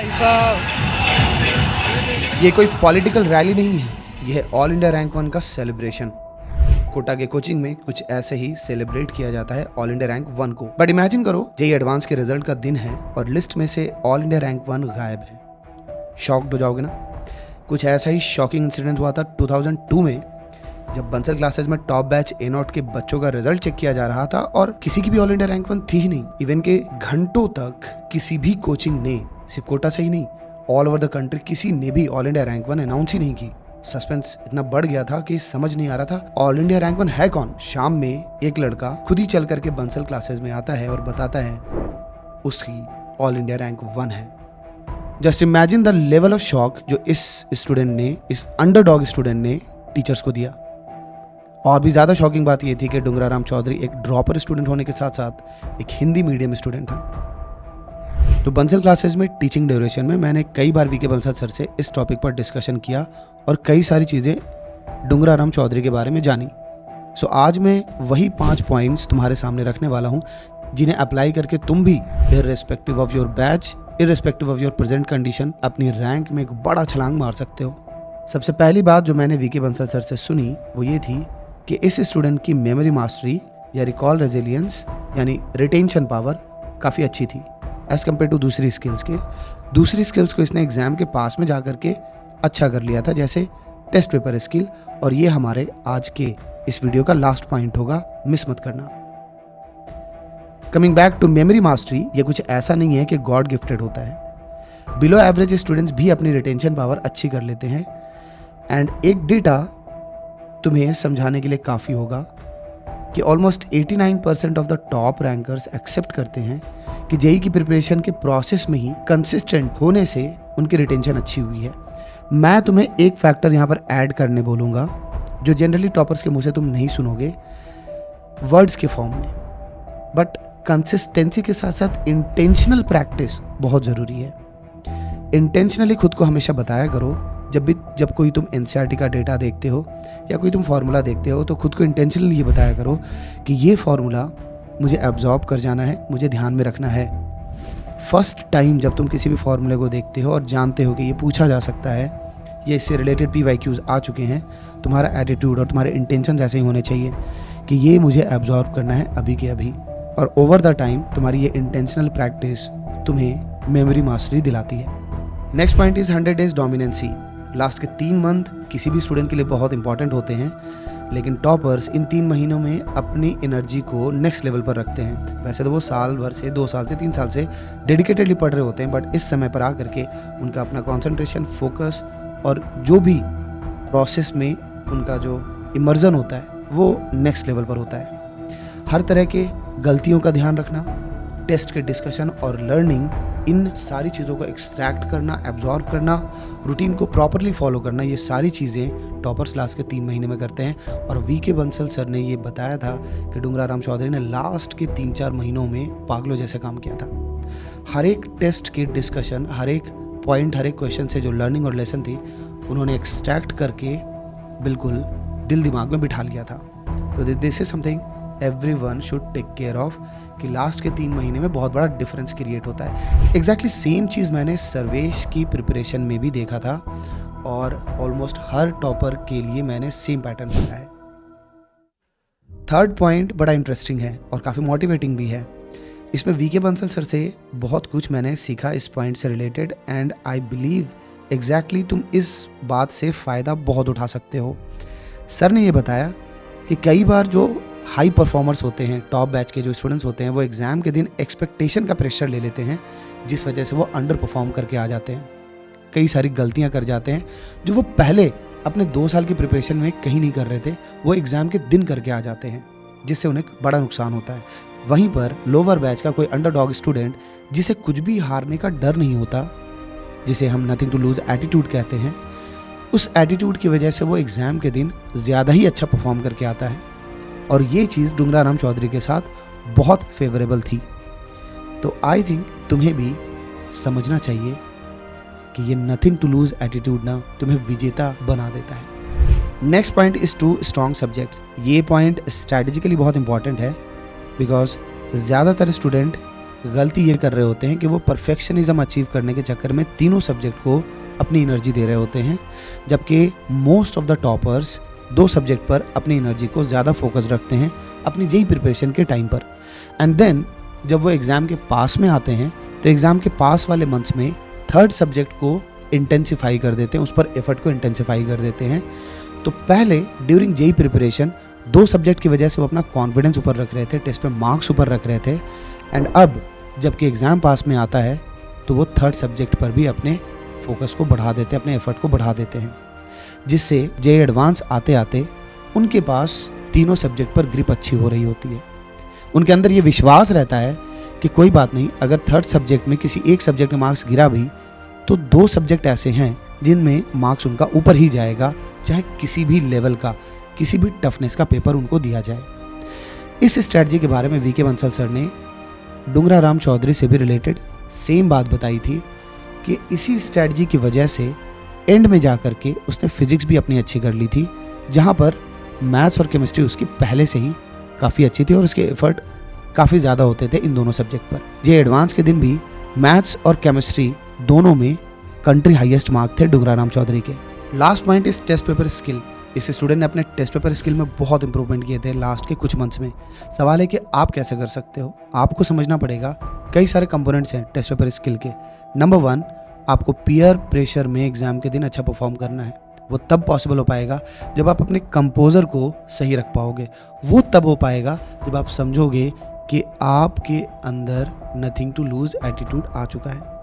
ऐसा ये कोई पॉलिटिकल रैली नहीं है, यह है ऑल इंडिया रैंक 1 का सेलिब्रेशन। कोटा के कोचिंग में कुछ ऐसे ही सेलिब्रेट किया जाता है ऑल इंडिया रैंक 1 को। बट इमेजिन करो जेईई एडवांस के रिजल्ट का दिन है और लिस्ट में से ऑल इंडिया रैंक 1 गायब है। शॉक्ड हो जाओगे ना। कुछ ऐसा ही शॉकिंग इंसिडेंट हुआ था 2002 में, जब बंसल क्लासेस में टॉप बैच A0 के बच्चों का रिजल्ट चेक किया जा रहा था और किसी की भी ऑल इंडिया रैंक 1 थी ही नहीं। इवन के घंटों तक किसी भी कोचिंग ने, सिर्फ कोटा से ही नहीं, ऑल ओवर द कंट्री किसी ने भी ऑल इंडिया रैंक 1 अनाउंस ही नहीं की। सस्पेंस इतना बढ़ गया था कि समझ नहीं आ रहा था ऑल इंडिया रैंक 1 है कौन। शाम में एक लड़का खुद ही चल करके बंसल क्लासेस में आता है और बताता है उसकी ऑल इंडिया रैंक 1 है। Just imagine the level of shock जो इस स्टूडेंट ने, इस अंडरडॉग स्टूडेंट ने टीचर्स को दिया। और भी ज्यादा शॉकिंग बात यह थी कि डुंगराराम चौधरी एक ड्रॉपर स्टूडेंट होने के साथ साथ एक हिंदी मीडियम स्टूडेंट था। तो बंसल क्लासेस में टीचिंग ड्यूरेशन में मैंने कई बार वीके बंसल सर से इस टॉपिक पर डिस्कशन किया और कई सारी चीज़ें डुंगराराम चौधरी के बारे में जानी। सो आज मैं वही 5 पॉइंट्स तुम्हारे सामने रखने वाला हूँ जिन्हें अप्लाई करके तुम भी irrespective of your batch, irrespective of your present condition, अपनी रैंक में एक बड़ा छलांग मार सकते हो। सबसे पहली बात जो मैंने वीके बंसल सर से सुनी वो ये थी कि इस स्टूडेंट की मेमोरी मास्टरी या रिकॉल रेजिलियंस यानी रिटेंशन पावर काफ़ी अच्छी थी एज कम्पेयर टू दूसरी स्किल्स के। दूसरी स्किल्स को इसने एग्जाम के पास में जा करके अच्छा कर लिया था, जैसे टेस्ट पेपर स्किल। और ये हमारे आज के इस वीडियो का लास्ट पॉइंट होगा, मिस मत करना। Coming back to memory mastery, ये कुछ ऐसा नहीं है कि गॉड गिफ्टेड होता है। बिलो एवरेज स्टूडेंट्स भी अपनी रिटेंशन पावर अच्छी कर लेते हैं। एंड एक डेटा तुम्हें समझाने के लिए काफ़ी होगा कि almost 89% of the top rankers accept करते हैं कि जेईई की प्रिपरेशन के प्रोसेस में ही कंसिस्टेंट होने से उनकी रिटेंशन अच्छी हुई है। मैं तुम्हें एक फैक्टर यहाँ पर ऐड करने बोलूँगा जो जनरली टॉपर्स के मुंह से तुम नहीं सुनोगे वर्ड्स के फॉर्म में, बट कंसिस्टेंसी के साथ साथ इंटेंशनल प्रैक्टिस बहुत ज़रूरी है। इंटेंशनली खुद को हमेशा बताया करो। जब कोई तुम एनसीईआरटी का डेटा देखते हो या कोई तुम फार्मूला देखते हो तो खुद को इंटेंशनली ये बताया करो कि ये फार्मूला मुझे एब्जॉर्ब कर जाना है, मुझे ध्यान में रखना है। फर्स्ट टाइम जब तुम किसी भी फार्मूले को देखते हो और जानते हो कि ये पूछा जा सकता है, ये इससे रिलेटेड PYQs आ चुके हैं, तुम्हारा एटीट्यूड और तुम्हारे इंटेंशन ऐसे ही होने चाहिए कि ये मुझे एब्जॉर्ब करना है अभी के अभी। और ओवर द टाइम तुम्हारी ये इंटेंशनल प्रैक्टिस तुम्हें मेमोरी मास्टरी दिलाती है। Next point is 100 days dominancy. Last के 3 मंथ किसी भी स्टूडेंट के लिए बहुत इंपॉर्टेंट होते हैं, लेकिन टॉपर्स इन 3 महीनों में अपनी एनर्जी को नेक्स्ट लेवल पर रखते हैं। वैसे तो वो साल भर से, 2 साल से, 3 साल से डेडिकेटेडली पढ़ रहे होते हैं, बट इस समय पर आकर के उनका अपना कंसंट्रेशन, फोकस और जो भी प्रोसेस में उनका जो इमर्जन होता है वो नेक्स्ट लेवल पर होता है। हर तरह के गलतियों का ध्यान रखना, टेस्ट के डिस्कशन और लर्निंग, इन सारी चीज़ों को एक्सट्रैक्ट करना, एब्जॉर्ब करना, रूटीन को प्रॉपरली फॉलो करना, ये सारी चीज़ें टॉपर्स लास्ट के 3 महीने में करते हैं। और वीके बंसल सर ने ये बताया था कि डुंगराराम चौधरी ने लास्ट के 3-4 महीनों में पागलों जैसे काम किया था। हर एक टेस्ट के डिस्कशन, हर एक पॉइंट, हर एक क्वेश्चन से जो लर्निंग और लेसन थी उन्होंने एक्सट्रैक्ट करके बिल्कुल दिल दिमाग में बिठा लिया था। तो this is something everyone should take care of कि लास्ट के 3 महीने में बहुत बड़ा डिफरेंस क्रिएट होता है। एग्जैक्टली सेम चीज़ मैंने सर्वेश की प्रिपरेशन में भी देखा था और ऑलमोस्ट हर टॉपर के लिए मैंने सेम पैटर्न देखा है। थर्ड पॉइंट बड़ा इंटरेस्टिंग है और काफ़ी मोटिवेटिंग भी है। इसमें वीके बंसल सर से बहुत कुछ मैंने सीखा इस पॉइंट से related and I believe exactly तुम इस बात से फ़ायदा बहुत उठा सकते हो। सर ने ये बताया कि कई बार जो हाई परफॉर्मर्स होते हैं, टॉप बैच के जो स्टूडेंट्स होते हैं, वो एग्ज़ाम के दिन एक्सपेक्टेशन का प्रेशर ले लेते हैं, जिस वजह से वो अंडर परफॉर्म करके आ जाते हैं, कई सारी गलतियां कर जाते हैं जो वो पहले अपने 2 साल की प्रिपरेशन में कहीं नहीं कर रहे थे, वो एग्ज़ाम के दिन करके आ जाते हैं, जिससे उन्हें बड़ा नुकसान होता है। वहीं पर लोअर बैच का कोई अंडरडॉग स्टूडेंट जिसे कुछ भी हारने का डर नहीं होता, जिसे हम नथिंग टू लूज एटीट्यूड कहते हैं, उस एटीट्यूड की वजह से वो एग्ज़ाम के दिन ज़्यादा ही अच्छा परफॉर्म करके आता है। और ये चीज़ डुंगराराम चौधरी के साथ बहुत फेवरेबल थी। तो आई थिंक तुम्हें भी समझना चाहिए कि ये नथिंग टू लूज एटीट्यूड ना तुम्हें विजेता बना देता है। Next point is two strong subjects. ये पॉइंट स्ट्रैटेजिकली बहुत इंपॉर्टेंट है बिकॉज ज़्यादातर स्टूडेंट गलती ये कर रहे होते हैं कि वो परफेक्शनिज्म अचीव करने के चक्कर में तीनों सब्जेक्ट को अपनी एनर्जी दे रहे होते हैं, जबकि most of the toppers 2 subject पर अपनी एनर्जी को ज़्यादा फोकस रखते हैं अपनी जेई प्रिपरेशन के टाइम पर। एंड देन जब वो एग्ज़ाम के पास में आते हैं तो एग्ज़ाम के पास वाले मंथ्स में 3rd सब्जेक्ट को इंटेंसिफाई कर देते हैं, उस पर एफर्ट को इंटेंसिफाई कर देते हैं। तो पहले ड्यूरिंग जेई प्रिपरेशन 2 सब्जेक्ट की वजह से वो अपना कॉन्फिडेंस ऊपर रख रहे थे, टेस्ट में मार्क्स ऊपर रख रहे थे, एंड अब जबकि एग्ज़ाम पास में आता है तो वो 3rd सब्जेक्ट पर भी अपने फोकस को बढ़ा देते हैं, अपने एफर्ट को बढ़ा देते हैं, जिससे जेई एडवांस आते आते उनके पास तीनों सब्जेक्ट पर ग्रिप अच्छी हो रही होती है। उनके अंदर ये विश्वास रहता है कि कोई बात नहीं, अगर 3rd सब्जेक्ट में किसी एक सब्जेक्ट में मार्क्स गिरा भी तो 2 सब्जेक्ट ऐसे हैं जिनमें मार्क्स उनका ऊपर ही जाएगा, चाहे किसी भी लेवल का, किसी भी टफनेस का पेपर उनको दिया जाए। इस स्ट्रैटेजी के बारे में वीके बंसल सर ने डुंगरा राम चौधरी से भी रिलेटेड सेम बात बताई थी कि इसी स्ट्रैटेजी की वजह से एंड में जा कर के उसने फिजिक्स भी अपनी अच्छी कर ली थी, जहाँ पर मैथ्स और केमिस्ट्री उसकी पहले से ही काफ़ी अच्छी थी और उसके एफर्ट काफ़ी ज़्यादा होते थे इन दोनों सब्जेक्ट पर। जे एडवांस के दिन भी मैथ्स और केमिस्ट्री दोनों में कंट्री हाईएस्ट मार्क थे डुंगरा राम चौधरी के। लास्ट पॉइंट इस टेस्ट पेपर स्किल। इस स्टूडेंट ने अपने टेस्ट पेपर स्किल में बहुत इंप्रूवमेंट किए थे लास्ट के कुछ मंथ्स में। सवाल है कि आप कैसे कर सकते हो। आपको समझना पड़ेगा कई सारे कंपोनेंट्स हैं टेस्ट पेपर स्किल के। नंबर 1, आपको पीयर प्रेशर में एग्जाम के दिन अच्छा परफॉर्म करना है। वो तब पॉसिबल हो पाएगा जब आप अपने कंपोजर को सही रख पाओगे। वो तब हो पाएगा जब आप समझोगे कि आपके अंदर नथिंग टू लूज एटीट्यूड आ चुका है।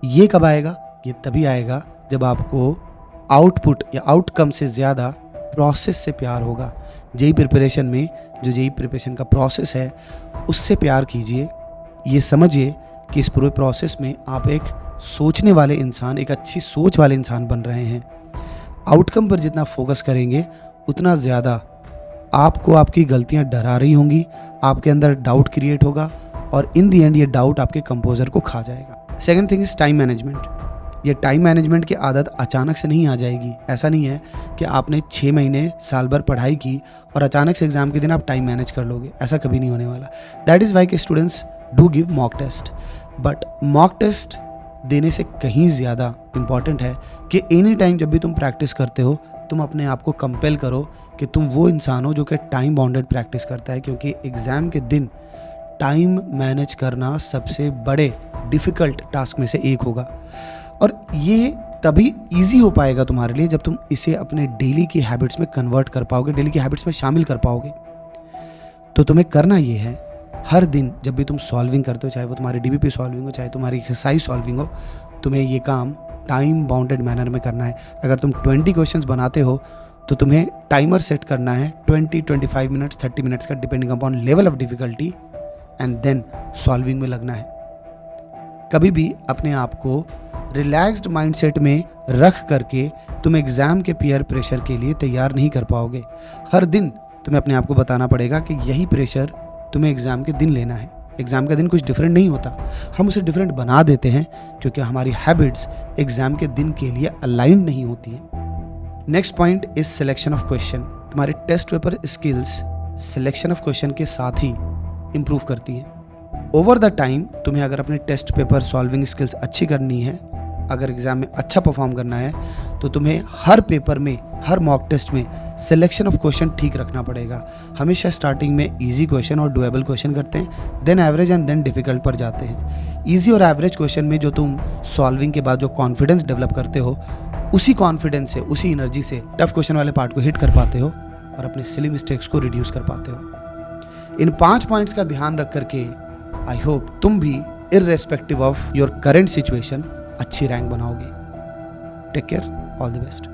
ये कब आएगा? ये तभी आएगा जब आपको आउटपुट या आउटकम से ज़्यादा प्रोसेस से प्यार होगा। जेई प्रिपरेशन में जो जेई प्रिपरेशन का प्रोसेस है उससे प्यार कीजिए। ये समझिए कि इस पूरे प्रोसेस में आप एक सोचने वाले इंसान, एक अच्छी सोच वाले इंसान बन रहे हैं। आउटकम पर जितना फोकस करेंगे उतना ज़्यादा आपको आपकी गलतियां डरा रही होंगी, आपके अंदर डाउट क्रिएट होगा और इन दी एंड ये डाउट आपके कंपोजर को खा जाएगा। Second thing is time management. ये टाइम मैनेजमेंट की आदत अचानक से नहीं आ जाएगी। ऐसा नहीं है कि आपने 6 महीने साल भर पढ़ाई की और अचानक से एग्जाम के दिन आप टाइम मैनेज कर लोगे। ऐसा कभी नहीं होने वाला। दैट इज़ वाई के students do give mock test, but mock test देने से कहीं ज़्यादा इम्पॉर्टेंट है कि एनी टाइम जब भी तुम प्रैक्टिस करते हो तुम अपने आप को कंपेल करो कि तुम वो इंसान हो जो कि टाइम बाउंडेड प्रैक्टिस करता है, क्योंकि एग्ज़ाम के दिन टाइम मैनेज करना सबसे बड़े डिफ़िकल्ट टास्क में से एक होगा। और ये तभी इजी हो पाएगा तुम्हारे लिए जब तुम इसे अपने डेली की हैबिट्स में कन्वर्ट कर पाओगे, डेली की हैबिट्स में शामिल कर पाओगे। तो तुम्हें करना ये है, हर दिन जब भी तुम सॉल्विंग करते हो, चाहे वो तुम्हारी डीबीपी सॉल्विंग हो, चाहे तुम्हारी एक्सरसाइज सॉल्विंग हो, तुम्हें ये काम टाइम बाउंडेड मैनर में करना है। अगर तुम 20 क्वेश्चंस बनाते हो तो तुम्हें टाइमर सेट करना है 20, 25 मिनट्स, 30 मिनट्स का, depending upon level of difficulty, and then solving में लगना है। कभी भी अपने आप को रिलैक्स्ड माइंडसेट में रख करके तुम एग्ज़ाम के पीयर प्रेशर के लिए तैयार नहीं कर पाओगे। हर दिन तुम्हें अपने आप को बताना पड़ेगा कि यही प्रेशर तुम्हें एग्ज़ाम के दिन लेना है। एग्ज़ाम का दिन कुछ डिफरेंट नहीं होता, हम उसे डिफरेंट बना देते हैं क्योंकि हमारी हैबिट्स एग्ज़ाम के दिन के लिए अलाइन नहीं होती हैं। Next point is selection of question. तुम्हारे test paper skills selection of question के साथ ही इम्प्रूव करती हैं। ओवर द टाइम तुम्हें अगर अपने टेस्ट पेपर सॉल्विंग स्किल्स अच्छी करनी है, अगर एग्ज़ाम में अच्छा परफॉर्म करना है, तो तुम्हें हर पेपर में, हर मॉक टेस्ट में सिलेक्शन ऑफ क्वेश्चन ठीक रखना पड़ेगा। हमेशा स्टार्टिंग में इजी क्वेश्चन और डुएबल क्वेश्चन करते हैं, then average and then difficult पर जाते हैं। इजी और एवरेज क्वेश्चन में जो तुम सॉल्विंग के बाद जो कॉन्फिडेंस डेवलप करते हो, उसी कॉन्फिडेंस से, उसी एनर्जी से टफ क्वेश्चन वाले पार्ट को हिट कर पाते हो और अपने सिली मिस्टेक्स को रिड्यूस कर पाते हो। इन 5 पॉइंट्स का ध्यान रख करके आई होप तुम भी irrespective of your current situation अच्छी रैंक बनाओगे। Take care, all the best.